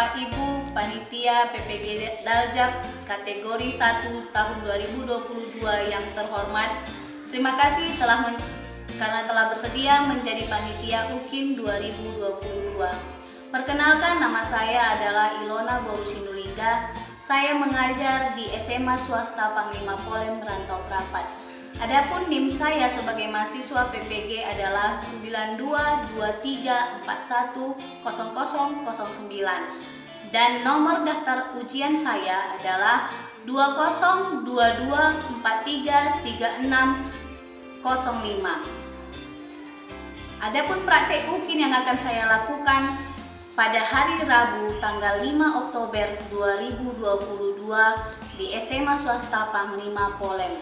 Bapak Ibu Panitia PPG Daljab kategori 1 tahun 2022 yang terhormat. Terima kasih karena telah bersedia menjadi panitia UKIM 2022. Perkenalkan, nama saya adalah Ilona Borusinulingga. Saya mengajar di SMA Swasta Panglima Polem Rantau Prapat. Adapun NIM saya sebagai mahasiswa PPG adalah 9223410009 dan nomor daftar ujian saya adalah 2022433605. Adapun praktek UKIM yang akan saya lakukan pada hari Rabu tanggal 5 Oktober 2022 di SMA Swasta Panglima Polem.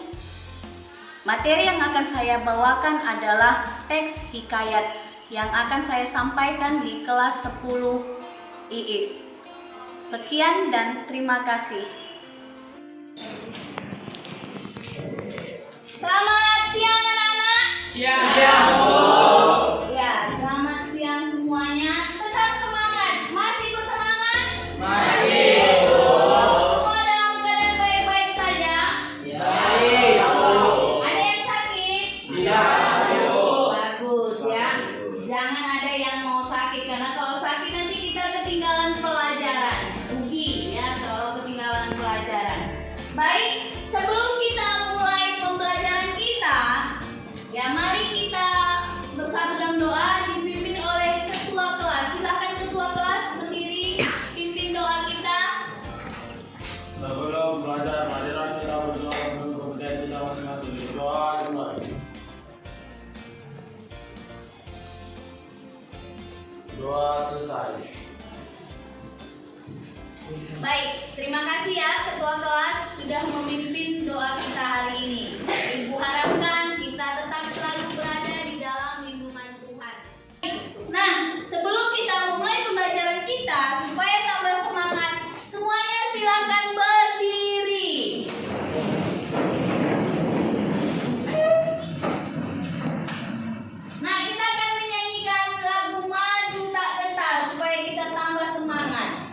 Materi yang akan saya bawakan adalah teks hikayat yang akan saya sampaikan di kelas 10 IIS. Sekian dan terima kasih. Selamat siang anak-anak. Siang, Bu. Ya, selamat siang semuanya. Tetap semangat. Masih bersemangat? Masih, Bu. Semua dalam keadaan baik-baik saja? Baik, Bu. Ada yang sakit? Iya, Bu. Bagus ya. Jangan ada yang mau sakit karena kalau sakit nanti kita ketinggalan pelajaran. Rugi ya kalau ketinggalan pelajaran. Baik, sebelum kita mulai pembelajaran kita, ya mari kita bersatu dalam doa dipimpin oleh ketua kelas. Silakan ketua kelas berdiri pimpin doa kita. Sebelum belajar, marilah kita berdoa untuk kepercayaan kita masing-masing. Berdoa dimulai. Doa selesai. Baik, terima kasih ya ketua kelas sudah memimpin doa kita hari ini. Ibu harapkan kita tetap selalu berada di dalam lindungan Tuhan. Nah, sebelum kita memulai pembelajaran kita, supaya tambah semangat, semuanya silakan berdiri. Nah, kita akan menyanyikan lagu Maju Tak Gentar supaya kita tambah semangat.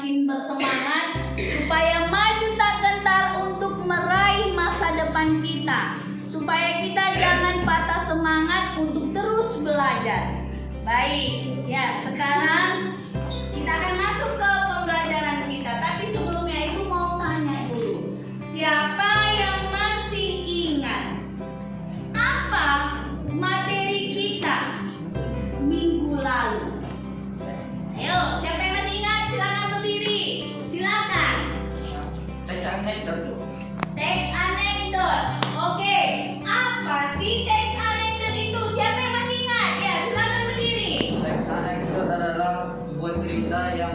Bersemangat supaya maju tak gentar untuk meraih masa depan kita, supaya kita jangan patah semangat untuk terus belajar. Baik, ya sekarang kita akan masuk ke pembelajaran kita. Tapi sebelumnya Ibu mau tanya dulu, siapa yang masih si teks anekdot itu siapa yang masih ingat? Ya, silakan berdiri. Teks anekdot adalah sebuah cerita yang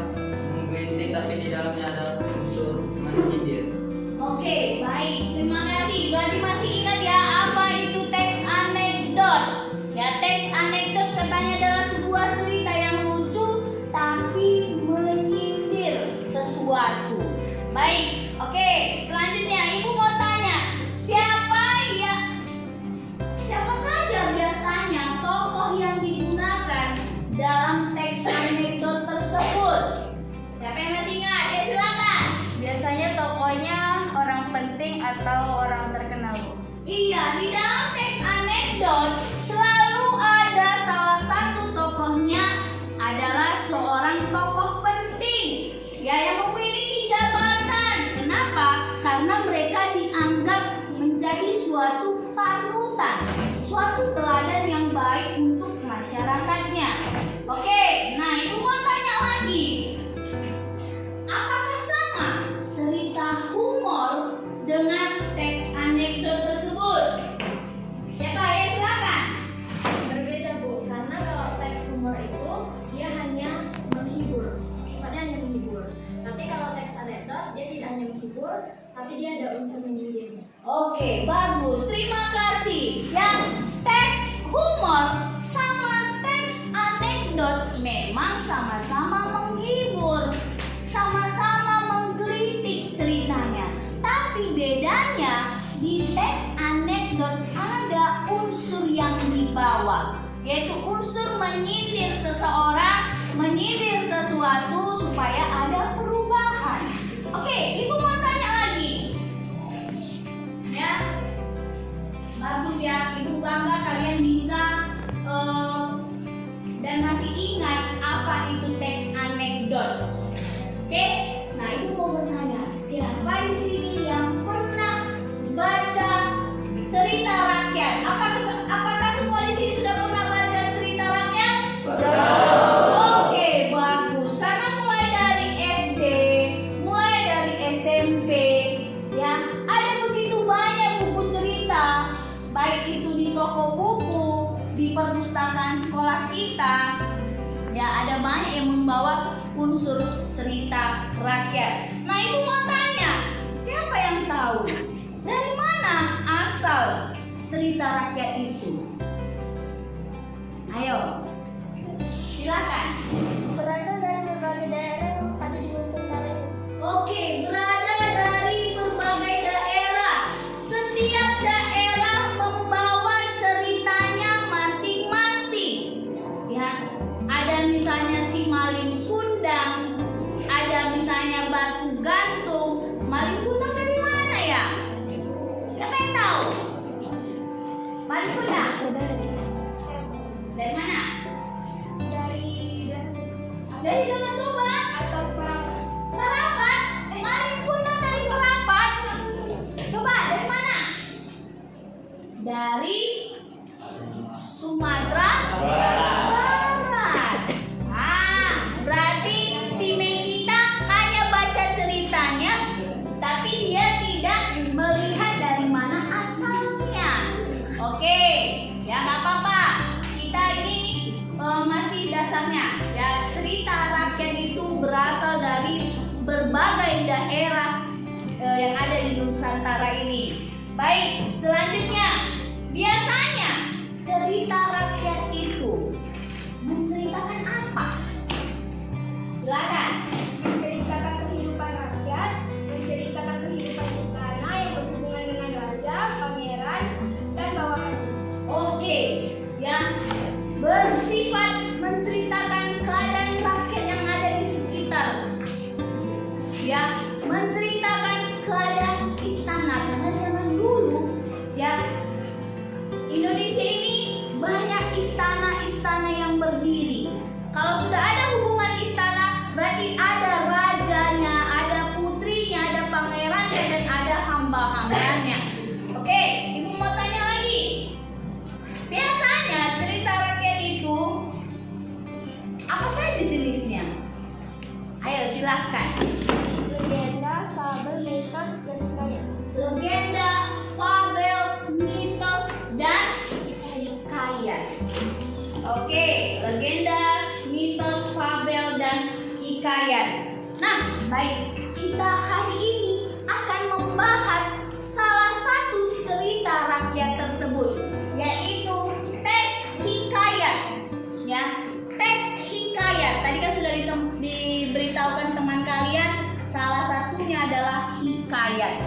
menggelitik tapi di dalamnya ada unsur menyindir. Oke, baik. Terima kasih. Berarti masih ingat ya apa itu teks anekdot? Ya, teks anekdot katanya adalah sebuah cerita yang lucu tapi menyindir sesuatu. Baik. Oke, selanjutnya Ibu mau tanya, siapa saja biasanya tokoh yang digunakan dalam teks anekdot tersebut? Siapa yang masih ingat? Ya, silakan. Biasanya tokohnya orang penting atau orang terkenal, Bu. Iya, di dalam teks anekdot selalu ada salah satu tokohnya adalah seorang tokoh penting, ya, yang memiliki jabatan. Kenapa? Karena mereka dianggap menjadi suatu panutan, suatu teladan yang baik untuk masyarakatnya. Oke, nah Ibu mau tanya lagi. Apakah sama cerita humor dengan teks anekdot tersebut? Siapa ya, silakan. Berbeda, Bu, karena kalau teks humor itu dia hanya menghibur, sifatnya hanya menghibur. Tapi kalau teks anekdot dia tidak hanya menghibur, tapi dia ada unsur menyindirnya. Oke, bagus. Terima kasih. Yang teks humor sama teks anekdot memang sama-sama menghibur, sama-sama menggelitik ceritanya. Tapi bedanya di teks anekdot ada unsur yang dibawa, yaitu unsur menyindir seseorang, menyindir sesuatu supaya ada perubahan. Oke, Ibu mau tanya lagi. Ya, bagus ya. Ibu bangga kalian bisa dan masih ingat apa itu teks anekdot. Oke, nah Ibu mau bertanya, siapa di sini yang pernah baca cerita rakyat? Apakah semua di sini sudah pernah baca cerita rakyat? Oke, bagus. Karena mulai dari SD, mulai dari SMP, ya, ada begitu banyak buku cerita, baik itu di toko buku, di perpustakaan sekolah kita. Ya, ada banyak yang membawa unsur cerita rakyat. Nah, Ibu mau tanya, siapa yang tahu dari mana asal cerita rakyat itu? Ayo, silakan. Berasal dari berbagai daerah yang ada di Nusantara. Oke, berada dari berbagai daerah. Setiap daerah membawa ceritanya masing-masing. Ya, ada misalnya si Malin Kundang, ada misalnya Batu Gantung. Malin Kundang dari mana ya? Siapa yang tahu? Malin Kundang dari mana? Dari Danau Toba atau Perapat. Malin Kundang dari Perapat. Coba dari mana? Dari Sumatera Barat. Berarti si Megita hanya baca ceritanya, tapi dia tidak melihat dari mana asalnya. Oke, ya nggak apa-apa. Kita ini masih dasarnya. Ya, cerita rakyat itu berasal dari berbagai daerah yang ada di Nusantara ini. Baik, selanjutnya, biasanya cerita rakyat itu menceritakan apa? Silakan. menceritakan kehidupan rakyat, menceritakan kehidupan istana yang berhubungan dengan raja, pangeran, dan bawahannya. Oke, yang bersifat menceritakan keadaan rakyat yang ada di sekitar. Ya, menceritakan keadaan istana karena zaman dulu ya Indonesia ini banyak istana-istana yang berdiri. Kalau sudah ada hubungan istana, berarti ada rajanya, ada putrinya, ada pangerannya, dan ada hamba-hambanya. Oke, Ibu mau tanya lagi. Biasanya cerita rakyat itu apa saja jenisnya? Ayo silahkan. Legenda, fabel, mitos, dan hikayat. Legenda, fabel, mitos, dan Baik, kita hari ini akan membahas salah satu cerita rakyat tersebut, yaitu teks hikayat. Ya, teks hikayat. Tadi kan sudah diberitahukan teman kalian, salah satunya adalah hikayat.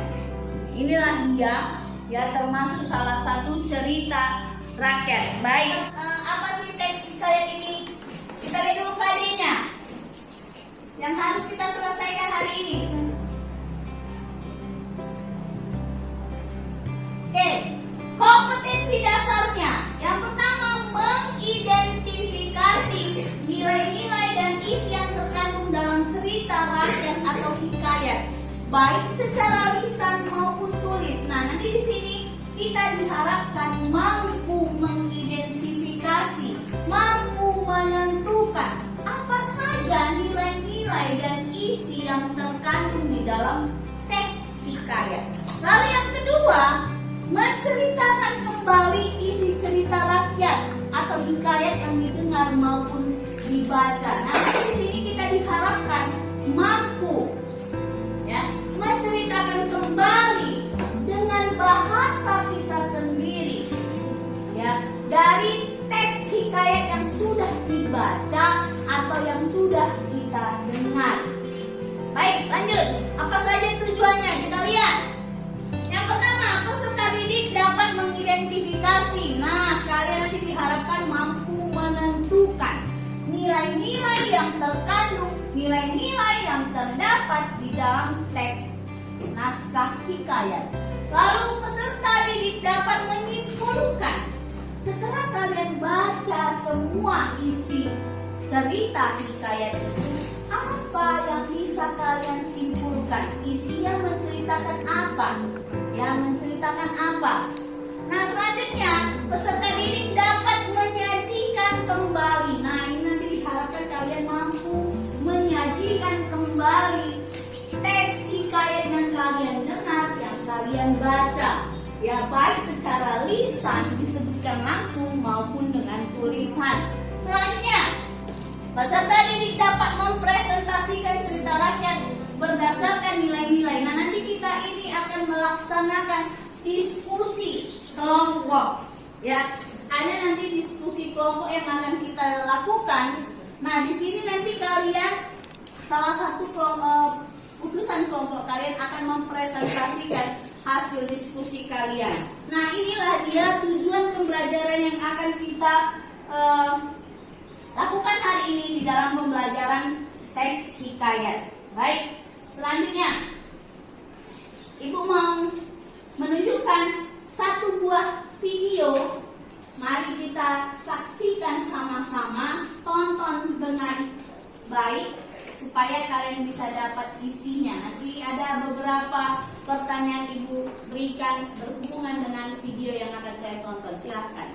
Inilah dia, ya termasuk salah satu cerita rakyat. Baik, apa sih teks hikayat ini? Kita lihat dulu KD-nya yang harus kita selesaikan hari ini. Oke, kompetensi dasarnya. Yang pertama, mengidentifikasi nilai-nilai dan isi yang terkandung dalam cerita rakyat atau hikayat, baik secara lisan maupun tulis. Nah, nanti di sini kita diharapkan mampu mengidentifikasi, mampu menentukan apa saja nilai-nilai dan isi yang terkandung di dalam teks hikayat. Lalu yang kedua, menceritakan kembali isi cerita rakyat atau hikayat yang didengar maupun dibaca. Nah, di sini kita diharapkan mampu, ya, menceritakan kembali dengan bahasa kita sendiri, ya, dari teks hikayat yang sudah dibaca atau yang sudah kita dengar. Baik, lanjut. Apa saja tujuannya? Kita lihat. Yang pertama, peserta didik dapat mengidentifikasi. Nah, kalian nanti diharapkan mampu menentukan nilai-nilai yang terkandung, nilai-nilai yang terdapat di dalam teks naskah hikayat. Lalu peserta didik dapat menyimpulkan. Setelah kalian baca semua isi cerita hikayat itu, apa yang bisa kalian simpulkan? Isinya menceritakan apa? Ya, menceritakan apa? Nah, selanjutnya peserta didik dapat menyajikan kembali. Nah, ini nanti diharapkan kalian mampu menyajikan kembali teks hikayat yang kalian dengar, yang kalian baca. Ya, baik secara lisan disebutkan langsung maupun dengan tulisan. Selanjutnya, peserta didik dapat mempresentasikan cerita rakyat berdasarkan nilai-nilai. Nah, nanti kita ini akan melaksanakan diskusi kelompok. Ya, ada nanti diskusi kelompok yang akan kita lakukan. Nah, di sini nanti kalian salah satu utusan kelompok kalian akan mempresentasikan hasil diskusi kalian. Nah, inilah dia tujuan pembelajaran yang akan kita lakukan hari ini di dalam pembelajaran teks hikayat. Baik, selanjutnya Ibu mau menunjukkan satu buah video. Mari kita saksikan sama-sama, tonton dengan baik supaya kalian bisa dapat isinya. Nanti ada beberapa pertanyaan Ibu berikan berhubungan dengan video yang akan kalian tonton. Silahkan.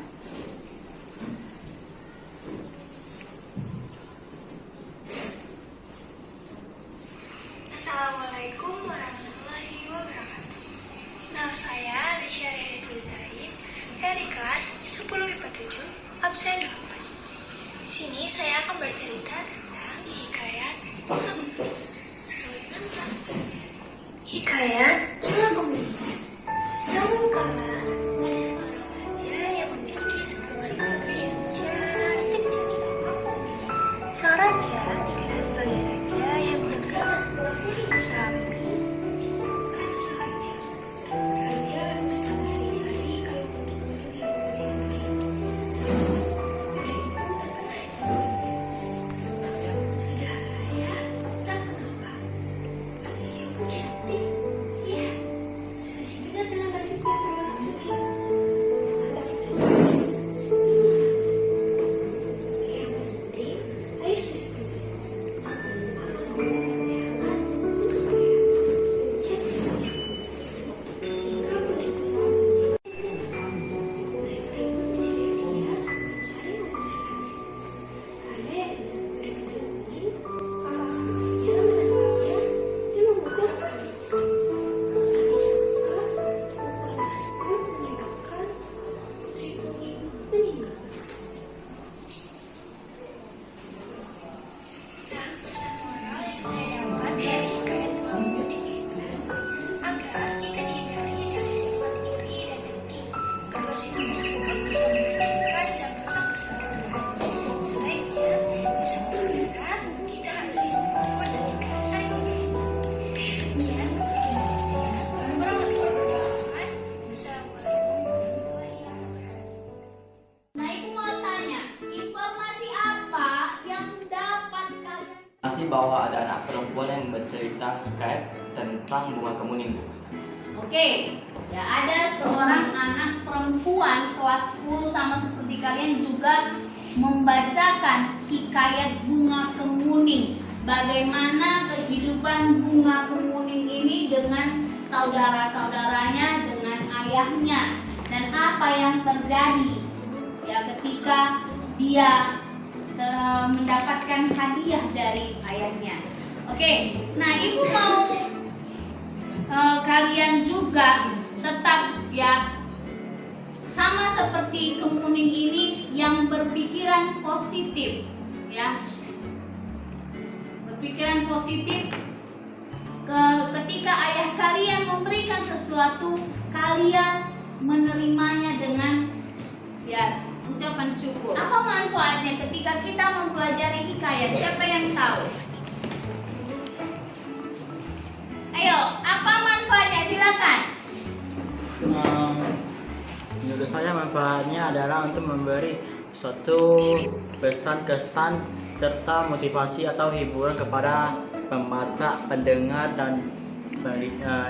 Assalamualaikum warahmatullahi wabarakatuh. Nama saya Alicia Rehati Zain dari kelas 10 IPA 7 absen 8. Di sini saya akan bercerita tentang hikayat Kila Bumi. Namun kala ada seorang raja yang memiliki 10.000 putri yang cantik. Sang raja dikenal sebagai raja yang bijaksana. Tapi kata sang raja harus mencari-cari kalau untuk melindungi berbagai negeri. Namun itu tak pernah ditemukan. Sudah raya, tak mengapa. Raja yang pun cantik. Lihat, bahwa ada anak perempuan yang bercerita hikayat tentang bunga kemuning, Bu. Oke, ya ada seorang anak perempuan kelas 10 sama seperti kalian juga membacakan hikayat bunga kemuning. Bagaimana kehidupan bunga kemuning ini dengan saudara-saudaranya, dengan ayahnya, dan apa yang terjadi ya ketika dia mendapatkan hadiah dari ayahnya. Oke, nah ibu mau kalian juga tetap ya sama seperti kemuning ini yang berpikiran positif ya, berpikiran positif ketika ayah kalian memberikan sesuatu, kalian menerimanya dengan ya ucapan syukur. Apa manfaatnya ketika kita mempelajari hikayat? Siapa yang tahu? Ayo, apa manfaatnya? Silakan. Menurut saya manfaatnya adalah untuk memberi suatu pesan kesan serta motivasi atau hiburan kepada pembaca, pendengar, dan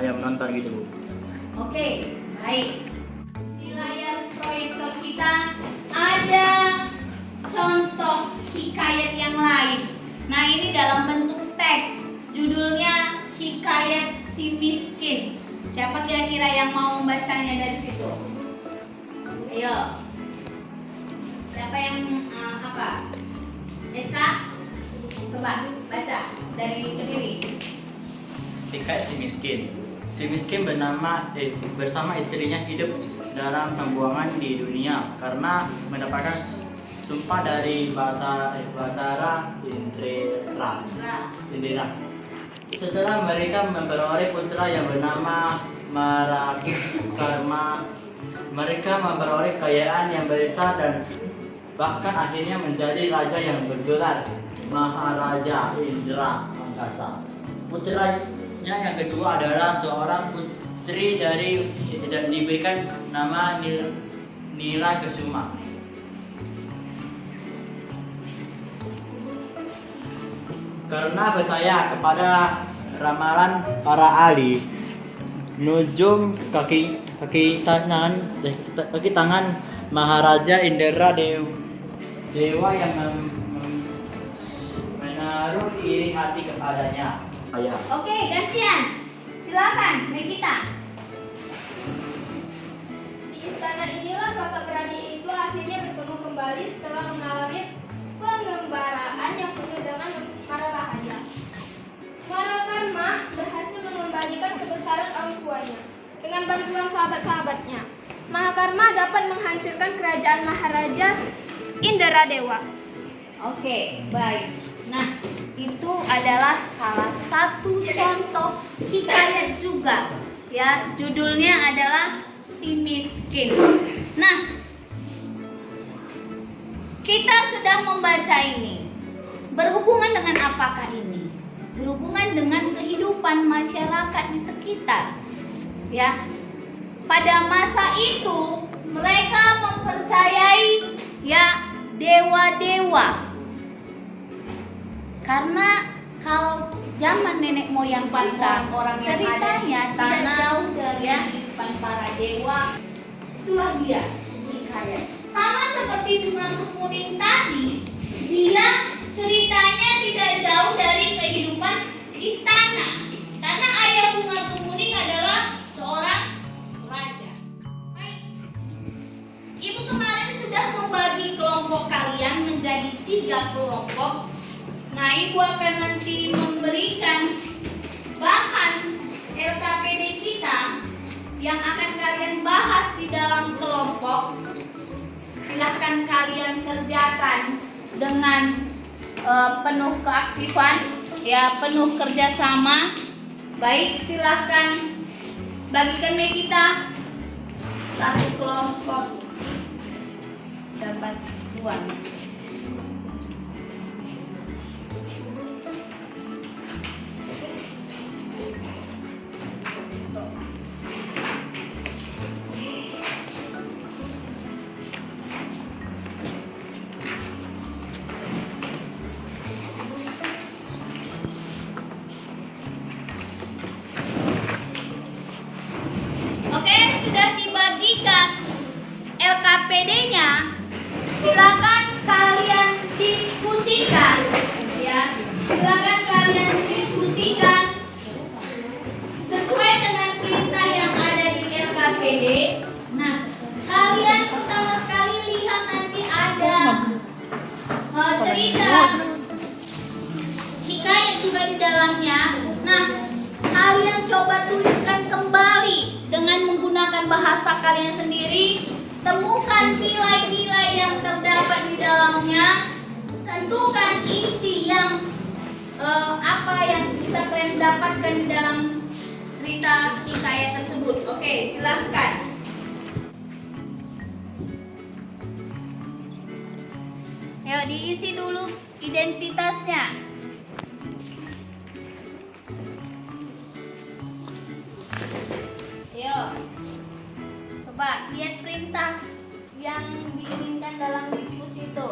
yang menonton gitu, Bu. Oke, baik. Di layar proyektor kita ada contoh hikayat yang lain. Nah, ini dalam bentuk teks. Judulnya Hikayat Si Miskin. Siapa kira-kira yang mau membacanya dari situ? Ayo. Siapa yang apa? Eska? Coba baca dari berdiri. Hikayat si miskin. Si miskin bersama istrinya hidup dalam pembuangan di dunia karena mendapatkan sumpah dari Batara Indira. Setelah mereka memperoleh putra yang bernama Marakarma, mereka memperoleh kekayaan yang besar dan bahkan akhirnya menjadi raja yang bergelar Maharaja Indra Angkasa. Putranya yang kedua adalah seorang putri dan diberikan nama Nila Kesuma. Karena percaya kepada ramalan para ahli, nujum kaki tangan Maharaja Indra dewa yang menaruh iri hati kepadanya. Oke, gantian. Silakan, Megita. Di istana inilah kakak beradik itu akhirnya bertemu kembali setelah mengalami pengembaraan yang penuh dengan mara bahaya. Marakarma berhasil mengembalikan kebesaran orang tuanya dengan bantuan sahabat-sahabatnya. Mahakarma dapat menghancurkan kerajaan Maharaja Indra Dewa. Oke, baik. Nah, itu adalah salah satu contoh hikayat juga. Ya, judulnya adalah Si Miskin. Nah, kita sudah membaca ini. Berhubungan dengan apakah ini? Berhubungan dengan kehidupan masyarakat di sekitar. Ya. Pada masa itu mereka mempercayai ya dewa-dewa. Karena kalau zaman nenek moyang kita, orang ceritanya tidak jauh dari kehidupan para dewa. Itulah dia hikayat. Sama seperti bunga kemuning tadi, dia ceritanya tidak jauh dari kehidupan istana. Karena ayah bunga kemuning adalah seorang raja. Baik. Ibu kemarin sudah membagi kelompok kalian menjadi 3 kelompok. Nah, ibu akan nanti memberikan bahan LKPD kita yang akan kalian bahas di dalam kelompok. Silahkan kalian kerjakan dengan penuh keaktifan, ya, penuh kerjasama. Baik, silahkan bagikan kita 1 kelompok dapat 2. PD-nya, silakan kalian diskusikan, ya. Silakan kalian diskusikan sesuai dengan perintah yang ada di LKPD. Nah, kalian pertama sekali lihat nanti ada cerita hikayat juga di dalamnya. Nah, kalian coba tuliskan kembali dengan menggunakan bahasa kalian sendiri. Temukan nilai-nilai yang terdapat di dalamnya. Tentukan isi yang apa yang bisa kalian dapatkan di dalam cerita hikayat tersebut. Oke, silahkan. Ayo diisi dulu identitasnya. Ayo, coba lihat perintah yang diinginkan dalam diskusi itu.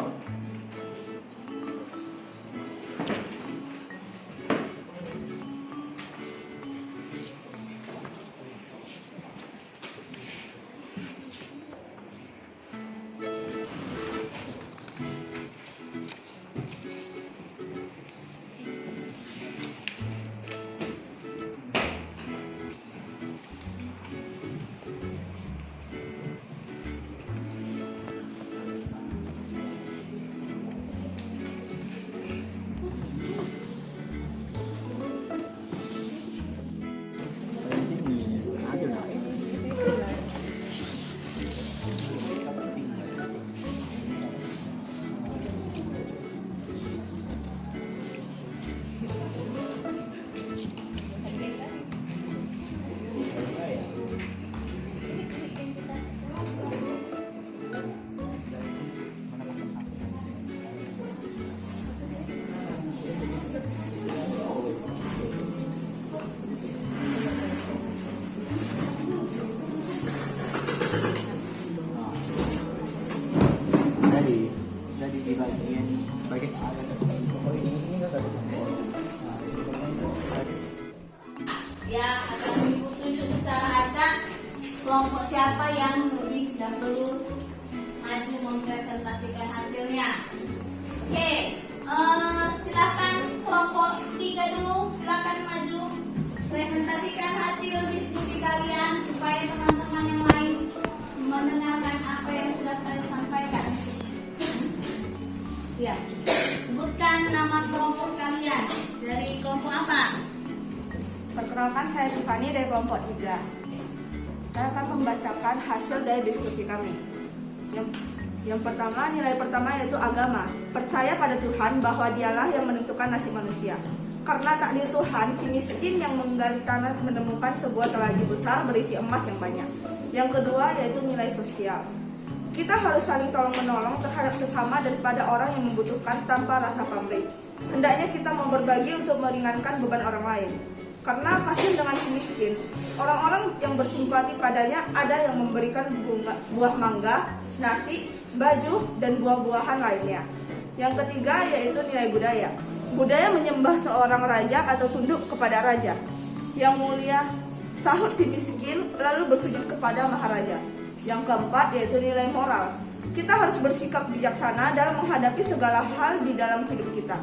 Jadi di bagian Ya, akan ibu tunjuk secara acak kelompok siapa yang lebih dahulu maju mempresentasikan hasilnya. Oke, silakan kelompok 3 dulu, silakan maju presentasikan hasil diskusi kalian supaya teman-teman yang lain mendengarkan apa yang sudah kalian sampaikan. Ya, sebutkan nama kelompok kalian. Dari kelompok apa? Perkenalkan, saya Tiffany dari kelompok 3. Saya akan membacakan hasil dari diskusi kami. Yang pertama, nilai pertama yaitu agama. Percaya pada Tuhan bahwa dialah yang menentukan nasib manusia. Karena takdir Tuhan, si miskin yang menggali tanah menemukan sebuah telaga besar berisi emas yang banyak. Yang kedua yaitu nilai sosial. Kita harus saling tolong-menolong terhadap sesama daripada orang yang membutuhkan tanpa rasa pamrih. Hendaknya kita mau berbagi untuk meringankan beban orang lain. Karena kasihan dengan si miskin, orang-orang yang bersimpati padanya ada yang memberikan buah mangga, nasi, baju, dan buah-buahan lainnya. Yang ketiga yaitu nilai budaya. Budaya menyembah seorang raja atau tunduk kepada raja. Yang mulia, sahut si miskin lalu bersujud kepada maharaja. Yang keempat yaitu nilai moral. Kita harus bersikap bijaksana dalam menghadapi segala hal di dalam hidup kita.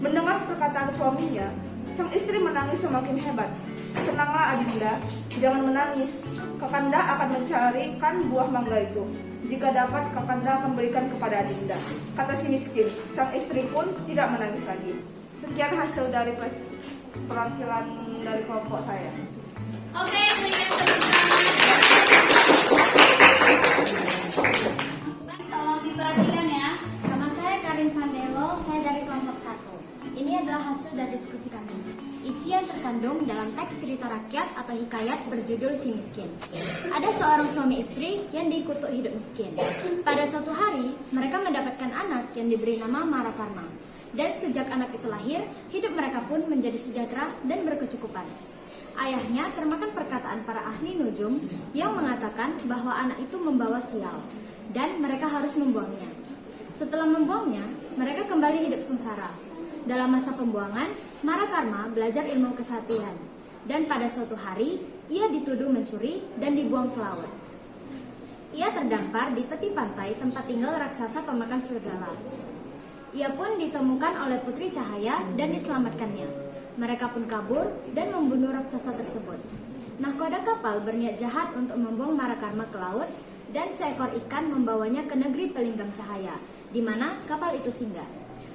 Mendengar perkataan suaminya, sang istri menangis semakin hebat. Tenanglah Adinda, jangan menangis. Kakanda akan mencarikan buah mangga itu. Jika dapat, Kakanda akan berikan kepada Adinda, kata si miskin. Sang istri pun tidak menangis lagi. Sekian hasil dari perwakilan dari kelompok saya. Oke, berikan tepuk tangan. Tolong diperhatikan ya. Nama saya Karin Vandelo, saya dari kelompok 1. Ini adalah hasil dari diskusi kami. Isi yang terkandung dalam teks cerita rakyat atau hikayat berjudul Si Miskin. Ada seorang suami istri yang dikutuk hidup miskin. Pada suatu hari, mereka mendapatkan anak yang diberi nama Marakarma. Dan sejak anak itu lahir, hidup mereka pun menjadi sejahtera dan berkecukupan. Ayahnya termakan perkataan para ahli nujum yang mengatakan bahwa anak itu membawa sial dan mereka harus membuangnya. Setelah membuangnya, mereka kembali hidup sengsara. Dalam masa pembuangan, Marakarma belajar ilmu kesatian dan pada suatu hari ia dituduh mencuri dan dibuang ke laut. Ia terdampar di tepi pantai tempat tinggal raksasa pemakan serigala. Ia pun ditemukan oleh Putri Cahaya dan diselamatkannya. Mereka pun kabur dan membunuh raksasa tersebut. Nahkoda kapal berniat jahat untuk membuang Marakarma ke laut dan seekor ikan membawanya ke negeri Pelinggam Cahaya, di mana kapal itu singgah.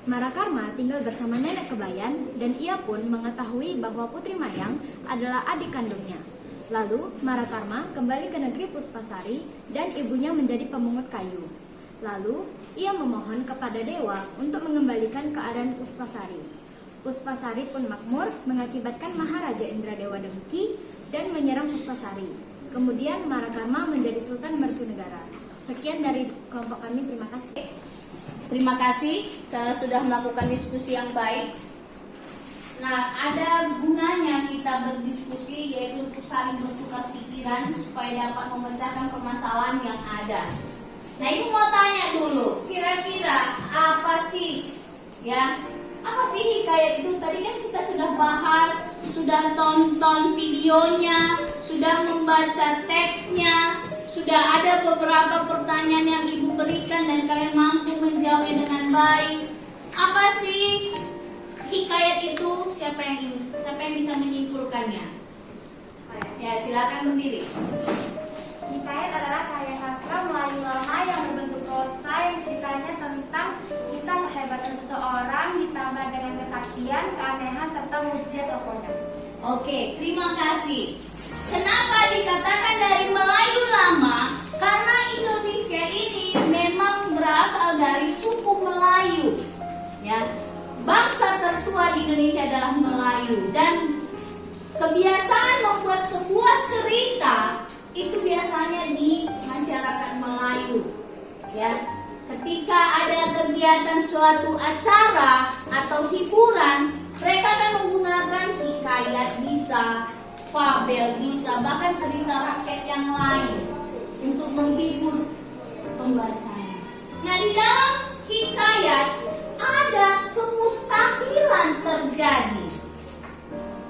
Marakarma tinggal bersama nenek Kebayan dan ia pun mengetahui bahwa Putri Mayang adalah adik kandungnya. Lalu Marakarma kembali ke negeri Puspasari dan ibunya menjadi pemungut kayu. Lalu ia memohon kepada dewa untuk mengembalikan keadaan Puspasari. Puspasari pun makmur mengakibatkan Maharaja Indradewa dengki dan menyerang Puspasari. Kemudian Marakarma menjadi Sultan Mercunegara. Sekian dari kelompok kami, terima kasih. Terima kasih sudah melakukan diskusi yang baik. Nah, ada gunanya kita berdiskusi, yaitu untuk saling bertukar pikiran supaya dapat memecahkan permasalahan yang ada. Nah, ibu mau tanya dulu, kira-kira apa sih hikayat itu? Tadi kan kita sudah bahas, sudah tonton videonya, sudah membaca teksnya, sudah ada beberapa pertanyaan yang ibu berikan dan kalian mampu menjawabnya dengan baik. Apa sih hikayat itu? Siapa yang bisa menyimpulkannya? Ya, silakan berdiri. Hikayat adalah karya sastra Melayu lama yang berbentuk prosa yang ceritanya tentang kisah kehebatan seseorang ditambah dengan kesaktian, keanehan, serta mujizat tokohnya. Oke, terima kasih. Kenapa dikatakan dari Melayu lama? Karena Indonesia ini memang berasal dari suku Melayu. Ya, bangsa tertua di Indonesia adalah Melayu dan kebiasaan membuat sebuah cerita itu biasanya di masyarakat Melayu. Ya, ketika ada kegiatan suatu acara atau hiburan, mereka akan menggunakan hikayat bisa, fabel bisa, bahkan cerita rakyat yang lain untuk menghibur pembacanya. Nah, di dalam hikayat ada kemustahilan terjadi.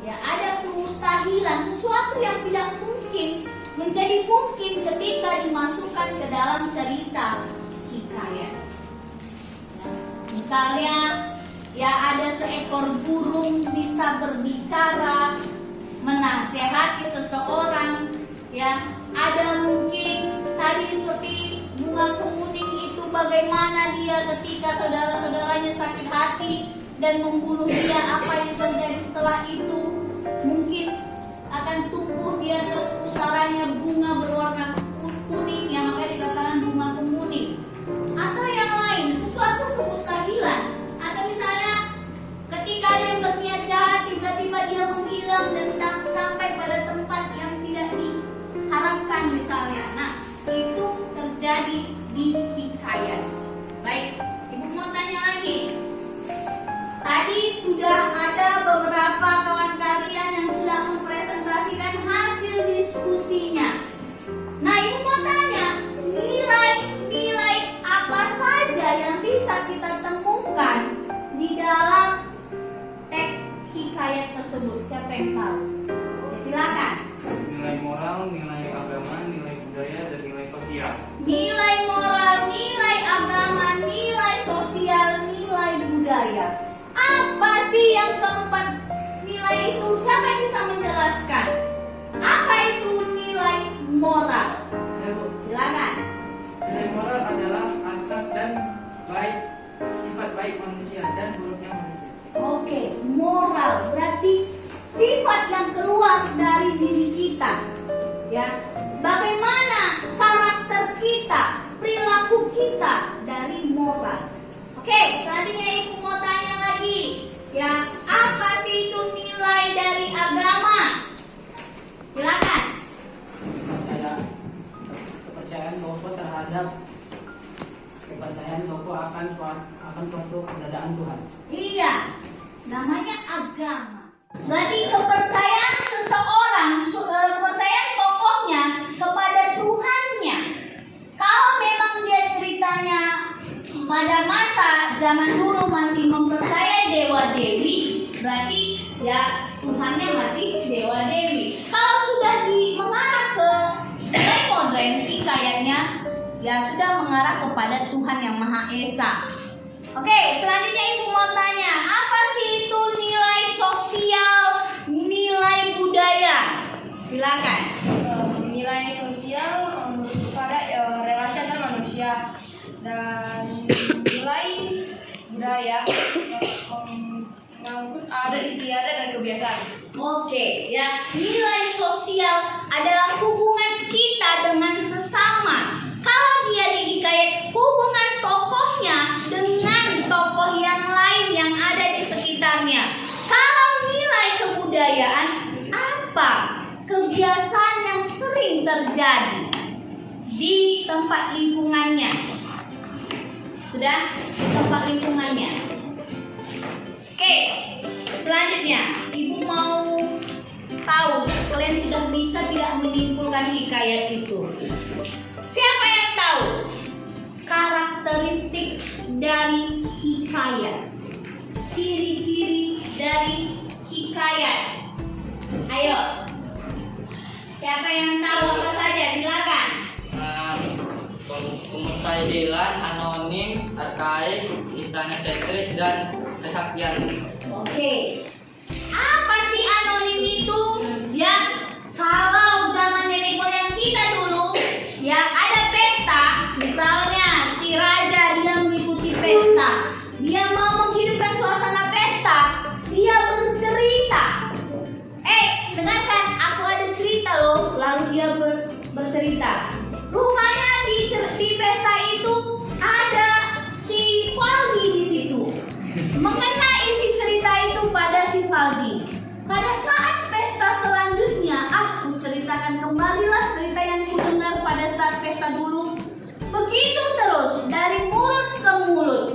Ya, ada kemustahilan, sesuatu yang tidak mungkin menjadi mungkin ketika dimasukkan ke dalam cerita hikayat. Misalnya, ya ada seekor burung bisa berbicara, menasehati seseorang. Ya, ada mungkin tadi seperti bunga kemuning itu, bagaimana dia ketika saudara-saudaranya sakit hati dan membunuh dia, apa yang terjadi setelah itu? Mungkin akan tumbuh di atas pusaranya bunga berwarna kuning yang makanya dikatakan bunga kemuning. Atau yang lain, sesuatu kemustahilan. Atau misalnya ketika ada yang berniat jahat, tiba-tiba dia menghilang dan sampai pada tempat yang tidak diharapkan misalnya. Nah, itu terjadi di hikayat. Baik, ibu mau tanya lagi. Tadi sudah ada beberapa kawan kalian yang sudah mempresentasikan hasil diskusinya. Nah, ibu mau tanya, nilai-nilai apa saja yang bisa kita temukan di dalam teks hikayat tersebut? Siapa yang tahu? Ya, silakan. Nilai moral, nilai agama, nilai budaya, dan nilai sosial. Nilai moral, nilai agama, nilai sosial, nilai budaya. Apa sih yang keempat nilai itu? Siapa yang bisa menjelaskan? Apa itu nilai moral? Silakan. Nilai moral adalah akhlak dan sifat baik manusia dan buruknya manusia. Oke, moral berarti sifat yang keluar dari diri kita. Ya, bagaimana karakter kita, perilaku kita dari moral. Oke, selanjutnya ibu mau tanya lagi. Ya, apa sih itu nilai dari agama? Silakan. Kepercayaan tokoh terhadap kepercayaan tokoh akan suatu keberadaan Tuhan. Iya, namanya agama. Berarti kepercayaan seseorang, kepercayaan tokohnya kepada Tuhannya. Kalau memang dia ceritanya pada masa zaman dulu masih mempercayai dewa dewi, berarti ya Tuhannya masih dewa dewi. Kalau sudah mengarah ke nilai modern hikayatnya, ya sudah mengarah kepada Tuhan yang Maha Esa. Oke, selanjutnya Ibu mau tanya, apa sih itu nilai sosial, nilai budaya? Silakan. Nilai sosial pada relasi antar manusia, dan nilai budaya mengangkut adat istiadat dan kebiasaan. Oke, ya, nilai sosial adalah hubungan kita dengan sesama. Kalau dia di hikayat, hubungan tokohnya dengan tokoh yang lain yang ada di sekitarnya. Kalau nilai kebudayaan, apa kebiasaan yang sering terjadi di tempat lingkungannya? Sudah? Di tempat lingkungannya. Oke, selanjutnya Ibu mau tahu, kalian sudah bisa tidak menyimpulkan hikayat itu. Siapa yang tahu karakteristik dari hikayat? Ciri-ciri dari hikayat. Ayo. Siapa yang tahu apa saja? Silakan. Kemustahilan, anonim, arkaik, istana sentris, dan kesaktian. Oke. Apa sih anonim itu? Ya, kalau zaman nenek moyang kita dulu, ya ada pesta, misalnya si raja dia mengikuti pesta, dia mau menghidupkan suasana pesta, dia bercerita. Dengarkan, aku ada cerita loh. Lalu dia bercerita. Rupanya di pesta itu ada si Valdi di situ. Mengena isi cerita itu pada si Valdi. Pada saat pesta selanjutnya, aku ceritakan kembalilah cerita yang kudengar pada saat pesta dulu. Begitu terus dari mulut ke mulut,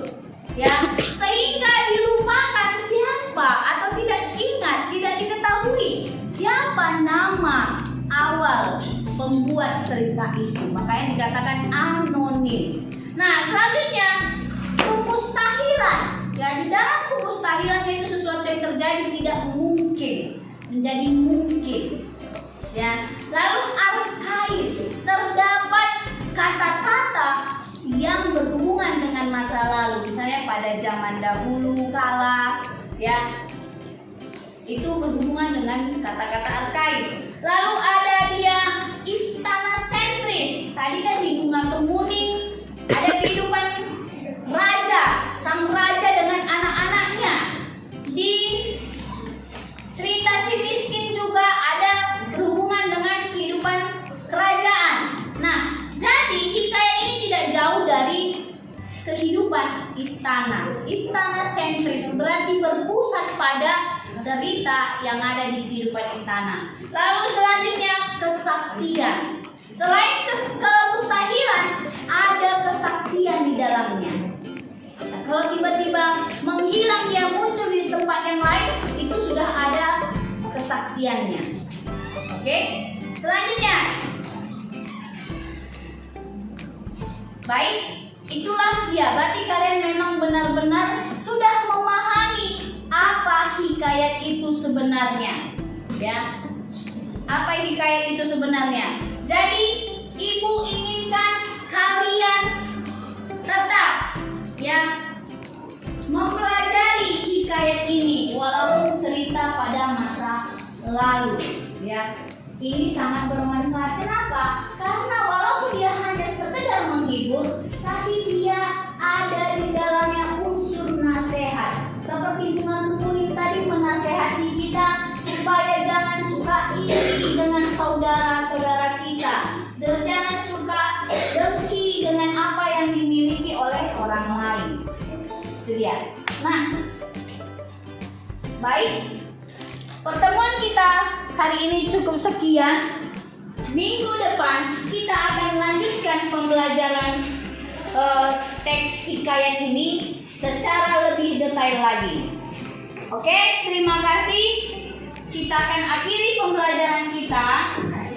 ya, sehingga dilupakan siapa atau tidak ingat, tidak diketahui siapa nama awal pembuat cerita itu. Makanya dikatakan anonim. Nah, selanjutnya kemustahilan. Ya, di dalam kemustahilan itu sesuatu yang terjadi tidak mungkin menjadi mungkin. Ya, lalu arkais, terdapat kata-kata yang berhubungan dengan masa lalu, misalnya pada zaman dahulu kala, ya, itu berhubungan dengan kata-kata arkais. Lalu ada dia istana sentris, tadi kan di Bunga Kemuning ada kehidupan raja, sang raja dengan anak-anaknya. Di cerita si miskin juga ada berhubungan dengan kehidupan kerajaan. Nah, jadi hikayat ini tidak jauh dari kehidupan istana. Istana sentris berarti berpusat pada cerita yang ada di kehidupan istana. Lalu selanjutnya kesaktian. Selain kemustahilan, ada kesaktian di dalamnya. Nah, kalau tiba-tiba menghilang dia muncul di tempat yang lain, itu sudah ada kesaktiannya. Oke, selanjutnya. Baik, itulah dia. Berarti kalian memang benar-benar sudah memahami apa hikayat itu sebenarnya. Ya, apa hikayat itu sebenarnya? Jadi, Ibu inginkan kalian tetap ya mempelajari hikayat ini walaupun cerita pada masa lalu. Ya, ini sangat bermanfaat. Kenapa? Karena walaupun dia hanya sekedar menghibur, tapi dia ada di dalamnya unsur nasihat. Seperti Bunga Kemuning tadi menasehati kita supaya jangan suka iri dengan saudara-saudara kita, dan jangan suka dengki dengan apa yang dimiliki oleh orang lain. Itu dia. Nah, baik, pertemuan kita hari ini cukup sekian. Minggu depan kita akan lanjutkan pembelajaran teks hikayat ini secara lebih detail lagi. Oke, terima kasih. Kita akan akhiri pembelajaran kita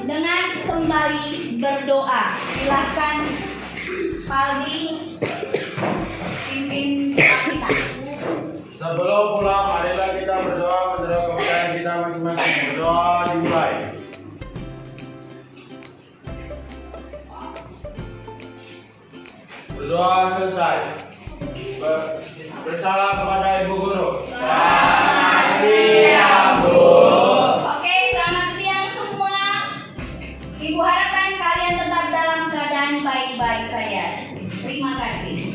dengan kembali berdoa. Silakan Valdi pimpin kita. Sebelum pulang, marilah kita berdoa menurut kepercayaan kita masing-masing. Berdoa dimulai. Berdoa selesai. Bersalam kepada Ibu Guru. Oke, selamat siang semua. Ibu harapkan kalian tetap dalam keadaan baik-baik saja. Terima kasih.